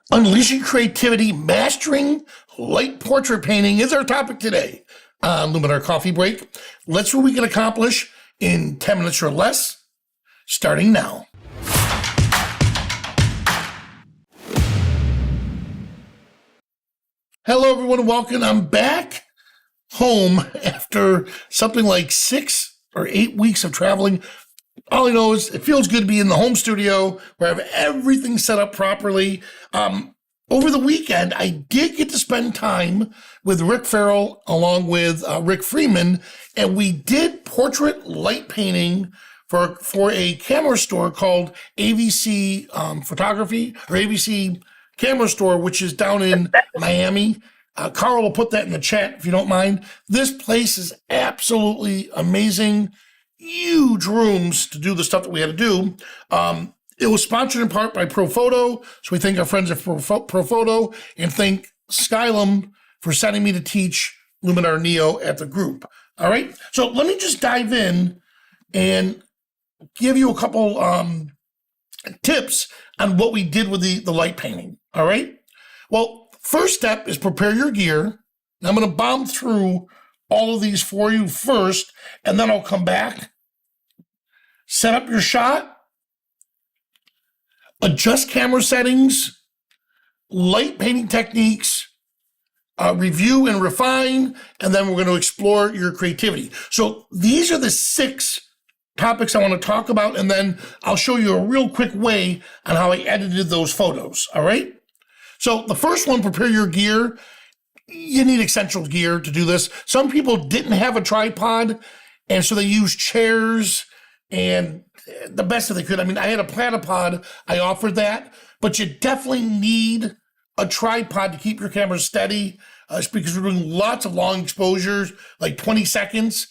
Unleashing creativity, mastering light portrait painting is our topic today on Luminar Coffee Break. Let's see what we can accomplish in 10 minutes or less, starting now. Hello, everyone. Welcome. I'm back home after something like 6 or 8 weeks of traveling. All I know is it feels good to be in the home studio where I have everything set up properly. Over the weekend, I did get to spend time with Rick Farrell along with Rick Freeman, and we did portrait light painting for a camera store called AVC Photography or AVC Camera Store, which is down in Miami. Carl will put that in the chat if you don't mind. This place is absolutely amazing. Huge rooms to do the stuff that we had to do. It was sponsored in part by ProPhoto, so we thank our friends at ProPhoto and thank Skylum for sending me to teach Luminar Neo at the group. All right, so let me just dive in and give you a couple tips on what we did with the light painting. All right, well, first step is prepare your gear. I'm going to bomb through all of these for you first, and then I'll come back, set up your shot, adjust camera settings, light painting techniques, review and refine, and then we're going to explore your creativity. So these are the 6 topics I want to talk about, and then I'll show you a real quick way on how I edited those photos, all right? So the first one, prepare your gear. You need essential gear to do this. Some people didn't have a tripod, and so they used chairs and the best that they could. I mean, I had a platypod, I offered that, but you definitely need a tripod to keep your camera steady, because we're doing lots of long exposures, like 20 seconds.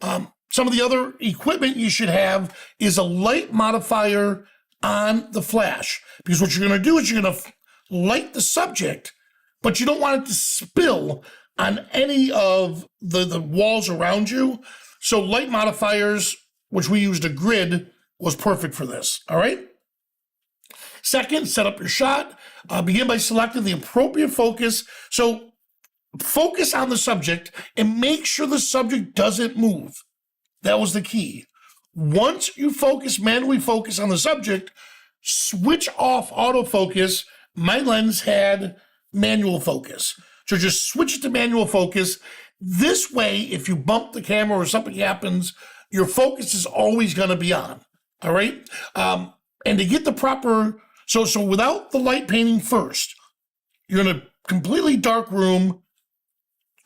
Some of the other equipment you should have is a light modifier on the flash, because what you're gonna do is you're gonna light the subject, but you don't want it to spill on any of the walls around you. So light modifiers, which we used a grid, was perfect for this, all right? Second, set up your shot. Begin by selecting the appropriate focus. So focus on the subject and make sure the subject doesn't move. That was the key. Once you manually focus on the subject, switch off autofocus. My lens had manual focus. So just switch it to manual focus. This way, if you bump the camera or something happens, your focus is always going to be on. All right. And to get the proper, so without the light painting first, you're in a completely dark room,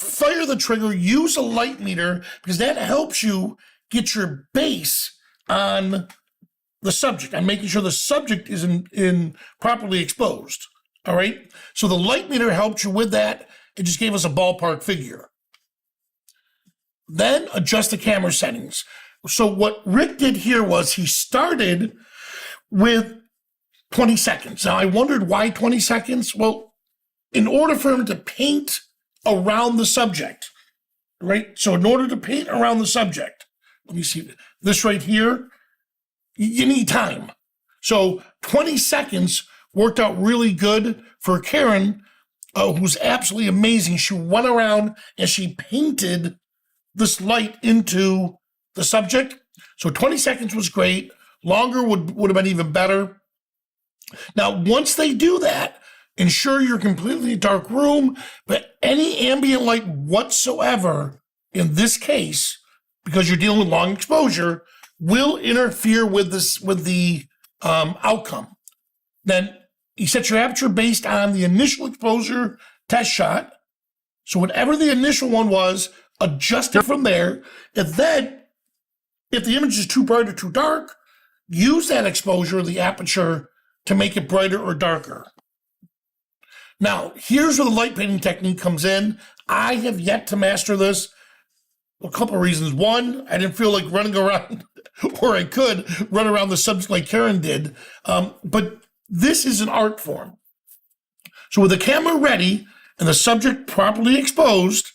fire the trigger, use a light meter, because that helps you get your base on the subject and making sure the subject is in properly exposed. All right. So the light meter helped you with that. It just gave us a ballpark figure. Then adjust the camera settings. So what Rick did here was he started with 20 seconds. Now I wondered why 20 seconds? Well, in order for him to paint around the subject, right? So in order to paint around the subject, let me see this right here, you need time. So 20 seconds worked out really good for Karen, who's absolutely amazing. She went around and she painted this light into the subject. So 20 seconds was great. Longer would have been even better. Now, once they do that, ensure you're completely in a dark room, but any ambient light whatsoever, in this case, because you're dealing with long exposure, will interfere with the outcome. Then you set your aperture based on the initial exposure test shot. So whatever the initial one was, adjust it from there. And then, if the image is too bright or too dark, use that exposure, the aperture, to make it brighter or darker. Now, here's where the light painting technique comes in. I have yet to master this. A couple of reasons. One, I didn't feel like running around, or I could run around the subject like Karen did. But this is an art form. So with the camera ready and the subject properly exposed,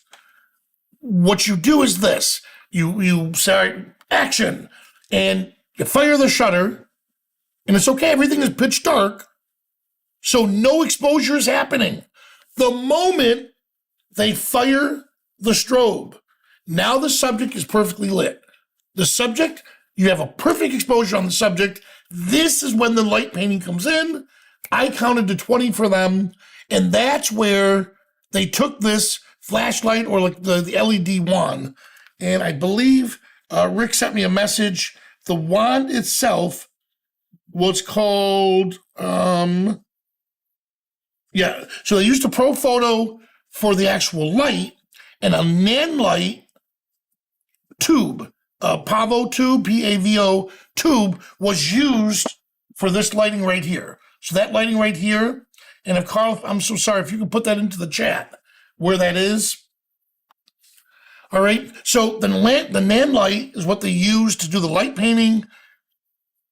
what you do is this. You say, action, and you fire the shutter, and it's okay, everything is pitch dark, So no exposure is happening. The moment they fire the strobe, now the subject is perfectly lit. The subject, you have a perfect exposure on the subject. This is when the light painting comes in. I counted to 20 for them, and that's where they took this flashlight or like the LED wand. And I believe Rick sent me a message. The wand itself was called, so they used a Pro Photo for the actual light, and a Nanlite tube, a Pavo tube, P-A-V-O tube, was used for this lighting right here. So that lighting right here, and if Carl, I'm so sorry, if you could put that into the chat, where that is. All right, so the Nanlite is what they used to do the light painting,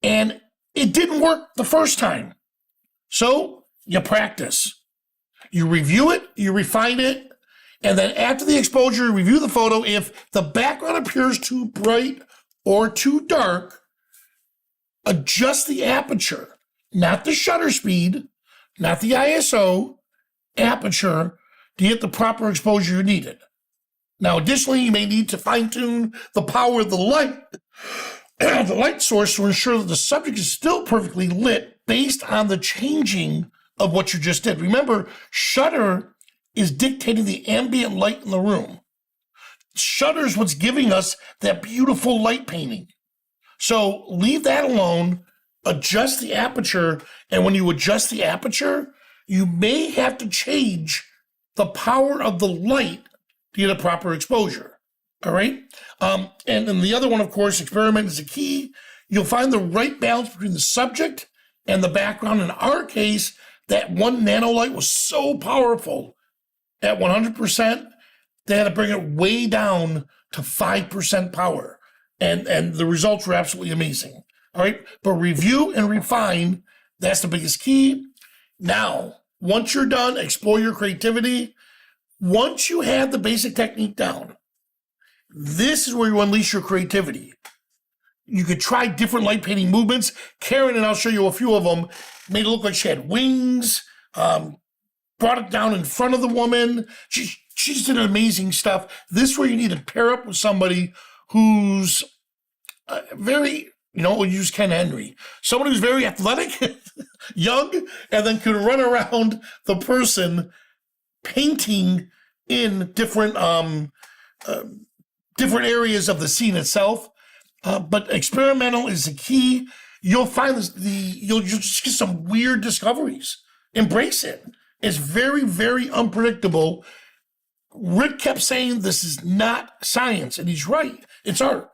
and it didn't work the first time. So you practice. You review it, you refine it, and then after the exposure, you review the photo. If the background appears too bright or too dark, adjust the aperture, not the shutter speed, not the ISO, aperture, to get the proper exposure you needed. Now, additionally, you may need to fine-tune the power of the light source to ensure that the subject is still perfectly lit based on the changing of what you just did. Remember, shutter is dictating the ambient light in the room. Shutter is what's giving us that beautiful light painting. So leave that alone, adjust the aperture, and when you adjust the aperture, you may have to change the power of the light to get a proper exposure. All right? And then the other one, of course, experiment is the key. You'll find the right balance between the subject and the background. In our case, that one nanolight was so powerful at 100%, they had to bring it way down to 5% power. And the results were absolutely amazing. All right? But review and refine, that's the biggest key. Now, once you're done, explore your creativity. Once you have the basic technique down, this is where you unleash your creativity. You could try different light painting movements. Karen, and I'll show you a few of them, made it look like she had wings, brought it down in front of the woman. She just did amazing stuff. This is where you need to pair up with somebody who's very, we'll use Ken Henry, someone who's very athletic, young, and then can run around the person painting in different areas of the scene itself. But experimental is the key. You'll find you'll just get some weird discoveries. Embrace it. It's very, very unpredictable. Rick kept saying this is not science, and he's right. It's art.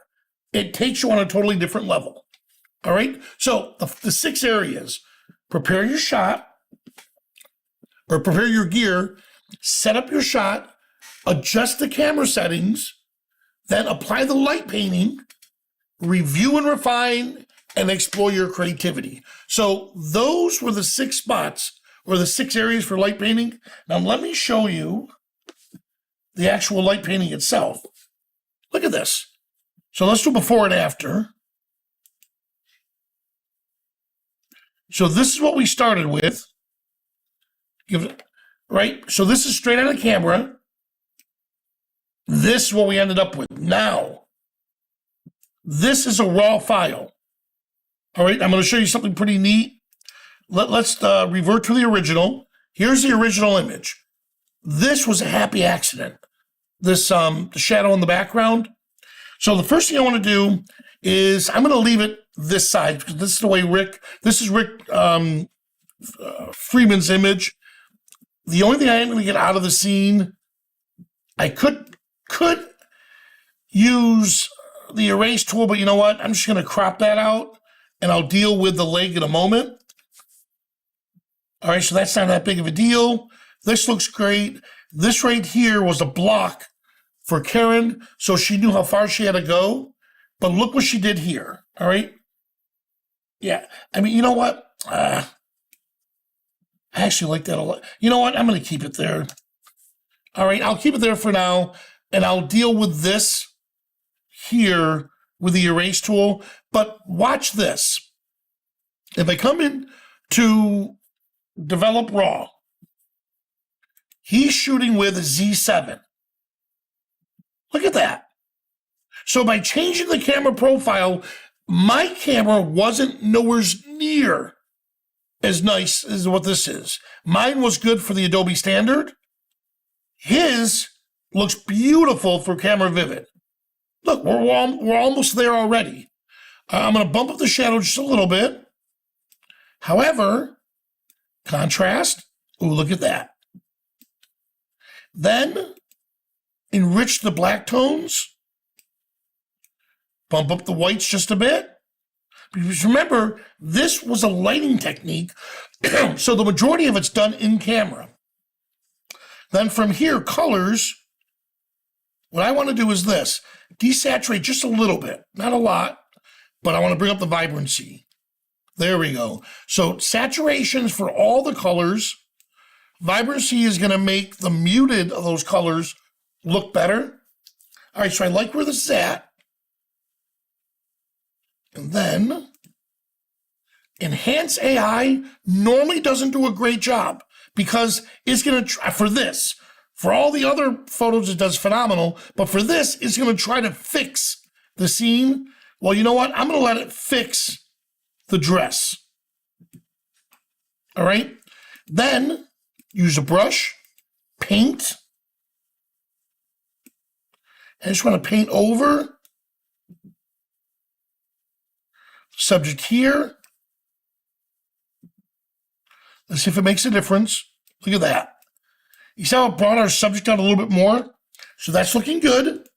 It takes you on a totally different level. All right? So the 6 areas: prepare your shot, or prepare your gear, set up your shot, adjust the camera settings, then apply the light painting, review and refine, and explore your creativity. So those were the 6 spots, or the 6 areas for light painting. Now let me show you the actual light painting itself. Look at this. So let's do before and after. So this is what we started with. Right? So this is straight out of camera. This is what we ended up with. Now, this is a raw file. All right, I'm going to show you something pretty neat. Let's revert to the original. Here's the original image. This was a happy accident. This the shadow in the background. So the first thing I want to do is I'm going to leave it this side, because this is the way this is Rick Freeman's image. The only thing I am going to get out of the scene, I could use the erase tool, but you know what? I'm just going to crop that out, and I'll deal with the leg in a moment. All right, so that's not that big of a deal. This looks great. This right here was a block for Karen, so she knew how far she had to go. But look what she did here, all right? Yeah, I mean, you know what? I actually like that a lot. You know what? I'm going to keep it there. All right, I'll keep it there for now, and I'll deal with this here with the erase tool. But watch this. If I come in to develop raw. He's shooting with a Z7. Look at that. So by changing the camera profile, my camera wasn't nowhere near as nice as what this is. Mine was good for the Adobe standard. His looks beautiful for Camera Vivid. Look, we're almost there already. I'm going to bump up the shadow just a little bit. However, contrast. Ooh, look at that. Then enrich the black tones. Bump up the whites just a bit. Because remember, this was a lighting technique, so the majority of it's done in camera. Then from here, colors, what I want to do is this. Desaturate just a little bit, not a lot, but I want to bring up the vibrancy. There we go. So saturations for all the colors. Vibrancy is going to make the muted of those colors look better. All right, so I like where this is at. And then Enhance AI normally doesn't do a great job because it's going to try for this. For all the other photos, it does phenomenal. But for this, it's going to try to fix the scene. Well, you know what? I'm going to let it fix the dress. All right? Then use a brush, paint. I just want to paint over subject here. Let's see if it makes a difference. Look at that. You see how it brought our subject out a little bit more? So that's looking good.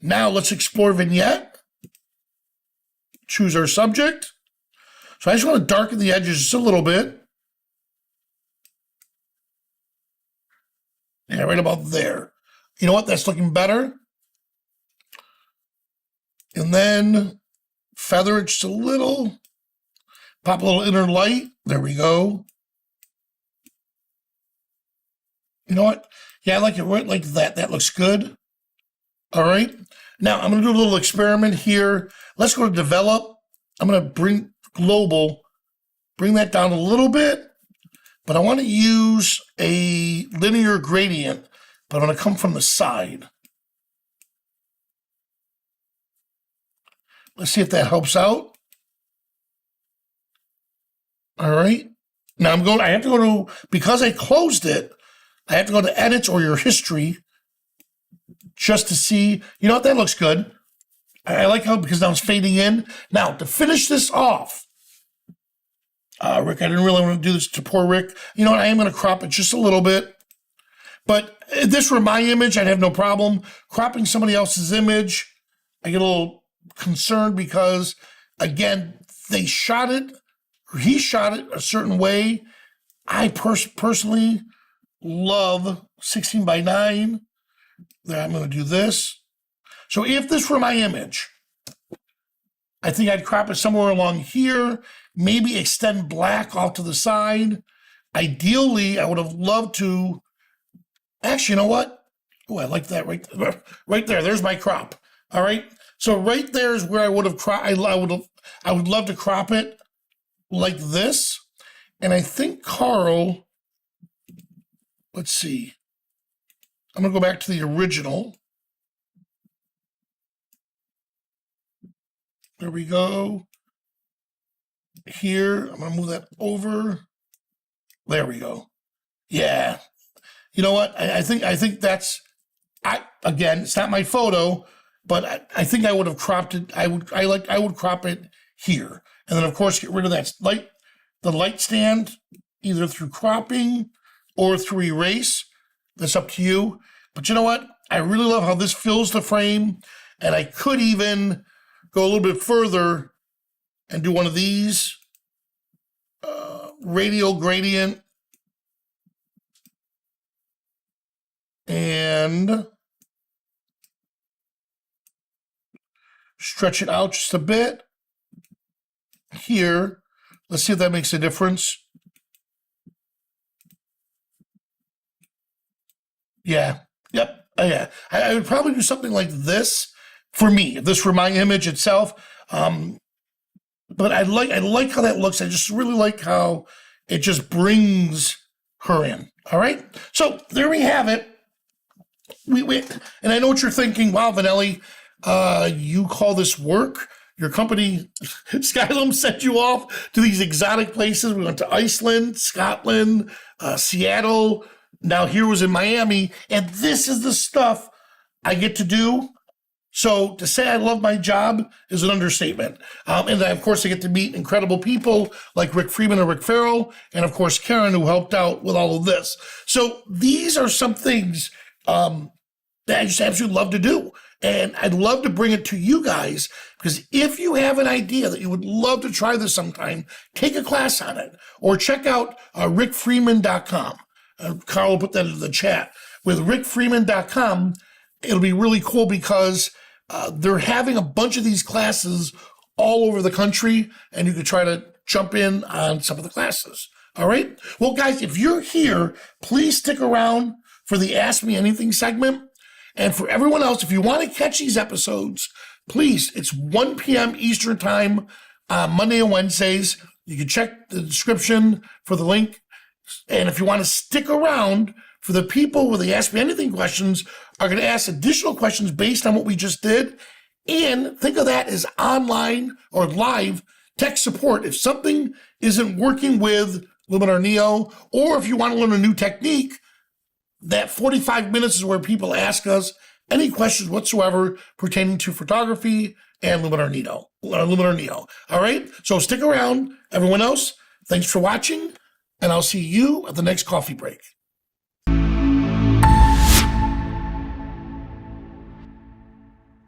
Now let's explore vignette. Choose our subject. So I just want to darken the edges just a little bit. Yeah, right about there. You know what? That's looking better. And then feather it just a little. Pop a little inner light. There we go. You know what? Yeah, I like it right like that. That looks good. All right. Now I'm going to do a little experiment here. Let's go to develop. I'm going to bring global, bring that down a little bit, but I want to use a linear gradient, but I'm going to come from the side. Let's see if that helps out. All right. Now I have to go to, because I closed it, I have to go to edits or your history just to see, you know what, that looks good. I like how, because now it's fading in. Now, to finish this off, Rick, I didn't really want to do this to poor Rick. You know what, I am going to crop it just a little bit. But if this were my image, I'd have no problem. Cropping somebody else's image, I get a little concerned because, again, they shot it, or he shot it a certain way. I personally love 16:9. Then I'm going to do this. So if this were my image, I think I'd crop it somewhere along here, maybe extend black off to the side. Ideally, I would have loved to, actually, you know what? Oh, I like that right there. There's my crop. All right. So right there is where I would have cropped. I would love to crop it like this. And I think Carl, let's see. I'm going to go back to the original. There we go. Here, I'm going to move that over. There we go. Yeah. You know what? I think that's, again, it's not my photo, but I think I would have cropped it. I would crop it here. And then of course get rid of that the light stand, either through cropping or through erase. That's up to you. But you know what? I really love how this fills the frame, and I could even go a little bit further and do one of these radial gradient and stretch it out just a bit here. Let's see if that makes a difference. Yeah. Yep. Yeah. I would probably do something like this for me, if this were my image itself. But I like how that looks. I just really like how it just brings her in. All right. So there we have it. And I know what you're thinking. Wow, Vanelli, you call this work? Your company, Skylum, sent you off to these exotic places. We went to Iceland, Scotland, Seattle. Now here was in Miami. And this is the stuff I get to do. So to say I love my job is an understatement. And then, of course, I get to meet incredible people like Rick Freeman and Rick Farrell, and, of course, Karen, who helped out with all of this. So these are some things that I just absolutely love to do. And I'd love to bring it to you guys, because if you have an idea that you would love to try this sometime, take a class on it or check out rickfreeman.com. Carl will put that in the chat. With rickfreeman.com, it'll be really cool because they're having a bunch of these classes all over the country, and you could try to jump in on some of the classes. All right? Well, guys, if you're here, please stick around for the Ask Me Anything segment. And for everyone else, if you want to catch these episodes, please, it's 1 p.m. Eastern Time on Monday and Wednesdays. You can check the description for the link. And if you want to stick around for the people with the Ask Me Anything questions, are going to ask additional questions based on what we just did. And think of that as online or live tech support. If something isn't working with Luminar Neo, or if you want to learn a new technique, that 45 minutes is where people ask us any questions whatsoever pertaining to photography and Luminar Neo. All right? So stick around. Everyone else, thanks for watching, and I'll see you at the next coffee break.